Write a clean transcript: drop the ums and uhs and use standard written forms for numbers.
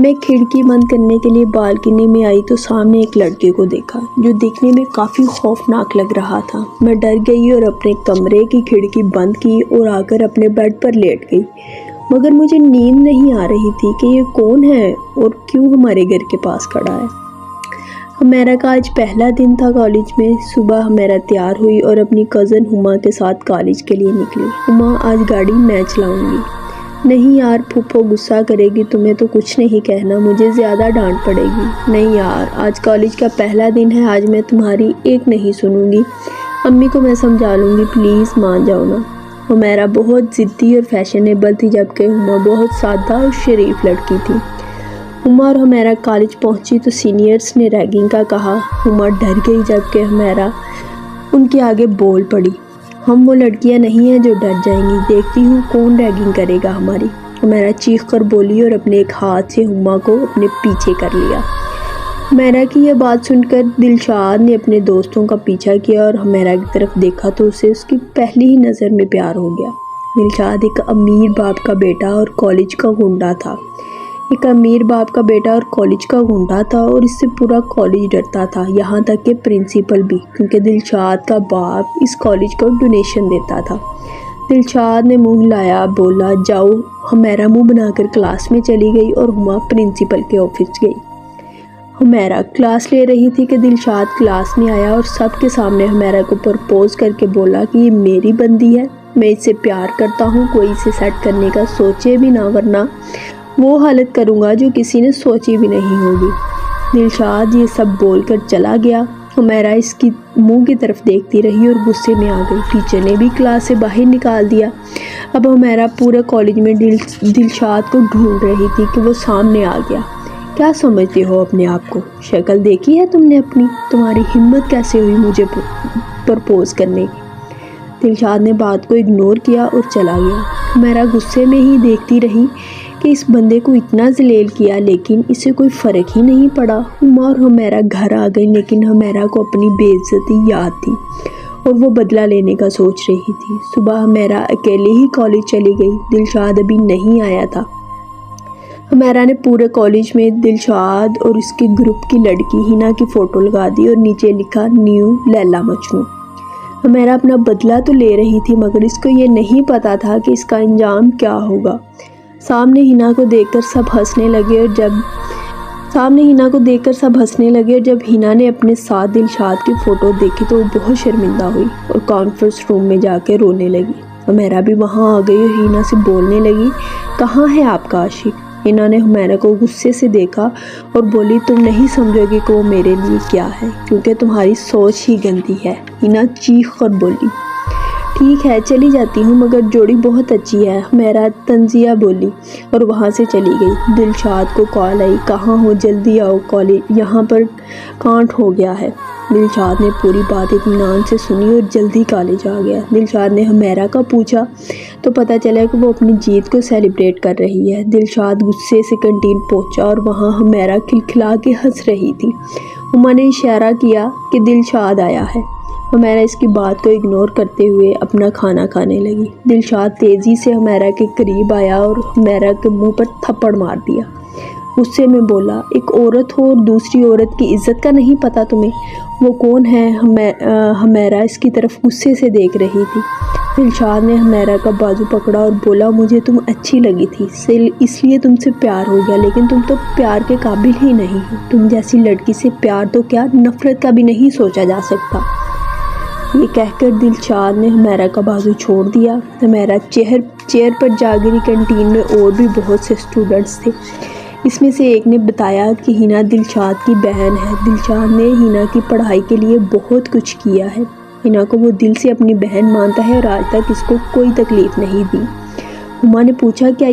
میں کھڑکی بند کرنے کے لیے بالکنی میں آئی تو سامنے ایک لڑکے کو دیکھا جو دیکھنے میں کافی خوفناک لگ رہا تھا۔ میں ڈر گئی اور اپنے کمرے کی کھڑکی بند کی اور آ کر اپنے بیڈ پر لیٹ گئی، مگر مجھے نیند نہیں آ رہی تھی کہ یہ کون ہے اور کیوں ہمارے گھر کے پاس کھڑا ہے۔ ہمیرا کا آج پہلا دن تھا کالج میں۔ صبح ہمیرا تیار ہوئی اور اپنی کزن ہما کے ساتھ کالج کے لیے نکلی۔ ہما، آج گاڑی میں چلاؤں گی۔ نہیں یار، پھپھو غصہ کرے گی، تمہیں تو کچھ نہیں کہنا، مجھے زیادہ ڈانٹ پڑے گی۔ نہیں یار، آج کالج کا پہلا دن ہے، آج میں تمہاری ایک نہیں سنوں گی، امی کو میں سمجھا لوں گی، پلیز مان جاؤ نا۔ ہمیرا بہت ضدی اور فیشنیبل تھی، جبکہ ہما بہت سادہ اور شریف لڑکی تھی۔ ہما اور ہمیرا کالج پہنچی تو سینئرز نے ریگنگ کا کہا۔ ہما ڈر گئی، جبکہ ہمیرا ان کے آگے بول پڑی، ہم وہ لڑکیاں نہیں ہیں جو ڈر جائیں گی، دیکھتی ہوں کون ریگنگ کرے گا ہماری۔ ہمیرا چیخ کر بولی اور اپنے ایک ہاتھ سے ہما کو اپنے پیچھے کر لیا۔ ہمیرا کی یہ بات سن کر دلشاد نے اپنے دوستوں کا پیچھا کیا اور ہمیرا کی طرف دیکھا تو اسے اس کی پہلی ہی نظر میں پیار ہو گیا۔ دلشاد ایک امیر باپ کا بیٹا اور کالج کا گنڈا تھا۔ اور اس سے پورا کالج ڈرتا تھا، یہاں تک کہ پرنسپل بھی، کیونکہ دلشاد کا باپ اس کالج کو ڈونیشن دیتا تھا۔ دلشاد نے منہ ہلایا، بولا جاؤ۔ ہمیرا منہ بنا کر کلاس میں چلی گئی اور ہما پرنسپل کے آفس گئی۔ ہمیرا کلاس لے رہی تھی کہ دلشاد کلاس میں آیا اور سب کے سامنے ہمیرا کو پرپوز کر کے بولا کہ یہ میری بندی ہے، میں اس سے پیار کرتا ہوں، کوئی اسے سیٹ کرنے کا سوچے بھی نہ، ورنہ وہ حالت کروں گا جو کسی نے سوچی بھی نہیں ہوگی۔ دلشاد یہ سب بول کر چلا گیا۔ ہمیرا اس کی منہ کی طرف دیکھتی رہی اور غصے میں آ گئی۔ ٹیچر نے بھی کلاس سے باہر نکال دیا۔ اب ہمیرا پورے کالج میں دلشاد کو ڈھونڈ رہی تھی کہ وہ سامنے آ گیا۔ کیا سمجھتے ہو اپنے آپ کو؟ شکل دیکھی ہے تم نے اپنی؟ تمہاری ہمت کیسے ہوئی مجھے پرپوز کرنے کی؟ دلشاد نے بات کو اگنور کیا اور چلا گیا۔ ہمیرا غصے میں ہی دیکھتی رہی کہ اس بندے کو اتنا ذلیل کیا، لیکن اسے کوئی فرق ہی نہیں پڑا۔ ہما اور ہمیرا گھر آ گئی، لیکن ہمیرا کو اپنی بے عزتی یاد تھی اور وہ بدلہ لینے کا سوچ رہی تھی۔ صبح ہمیرا اکیلے ہی کالج چلی گئی، دلشاد ابھی نہیں آیا تھا۔ ہمیرا نے پورے کالج میں دلشاد اور اس کے گروپ کی لڑکی ہنا کی فوٹو لگا دی اور نیچے لکھا نیو لیلا مجنوں۔ ہمیرا اپنا بدلہ تو لے رہی تھی، مگر اس کو یہ نہیں پتا تھا کہ اس کا انجام کیا ہوگا۔ سامنے ہنا کو دیکھ کر سب ہنسنے لگے اور جب ہنا نے اپنے ساتھ دلشاد کی فوٹو دیکھی تو وہ بہت شرمندہ ہوئی اور کانفرنس روم میں جا کے رونے لگی۔ ہمیرا بھی وہاں آ گئی اور ہنا سے بولنے لگی، کہاں ہے آپ کا عاشق؟ ہنا نے ہمیرا کو غصے سے دیکھا اور بولی، تم نہیں سمجھو گی کہ وہ میرے لیے کیا ہے، کیونکہ تمہاری سوچ ہی گندی ہے۔ ہنا چیخ کر بولی، ٹھیک ہے چلی جاتی ہوں، مگر جوڑی بہت اچھی ہے، ہمیرا تنزیہ بولی اور وہاں سے چلی گئی۔ دلشاد کو کال آئی، کہاں ہو، جلدی آؤ، کالج یہاں پر کانٹ ہو گیا ہے۔ دلشاد نے پوری بات اطمینان سے سنی اور جلدی کالج آ گیا۔ دلشاد نے ہمیرا کا پوچھا تو پتہ چلا کہ وہ اپنی جیت کو سیلیبریٹ کر رہی ہے۔ دلشاد غصے سے کینٹین پہنچا اور وہاں ہمیرا کھلکھلا کے ہنس رہی تھی۔ ہما نے اشارہ کیا کہ دلشاد آیا ہے۔ ہمیرا اس کی بات کو اگنور کرتے ہوئے اپنا کھانا کھانے لگی۔ دلشاد تیزی سے ہمیرا کے قریب آیا اور ہمیرا کے منہ پر تھپڑ مار دیا۔ غصے میں بولا، ایک عورت ہو اور دوسری عورت کی عزت کا نہیں پتا تمہیں؟ وہ کون ہے؟ ہمیرا اس کی طرف غصے سے دیکھ رہی تھی۔ دلشاد نے ہمیرا کا بازو پکڑا اور بولا، مجھے تم اچھی لگی تھی، اس لیے تم سے پیار ہو گیا، لیکن تم تو پیار کے قابل ہی نہیں ہو، تم جیسی لڑکی سے پیار تو کیا نفرت کا بھی نہیں سوچا جا سکتا۔ یہ کہہ کر دلشاد نے ہمیرا کا بازو چھوڑ دیا۔ ہمیرا چیئر پر جا گری۔ کینٹین میں اور بھی بہت سے اسٹوڈنٹس تھے۔ اس میں سے ایک نے بتایا کہ ہنا دلشاد کی بہن ہے۔ دلشاد نے ہنا کی پڑھائی کے لیے بہت کچھ کیا ہے، ہنا کو وہ دل سے اپنی بہن مانتا ہے اور آج تک اس کو کوئی تکلیف نہیں دی۔ ہما نے پوچھا، کیا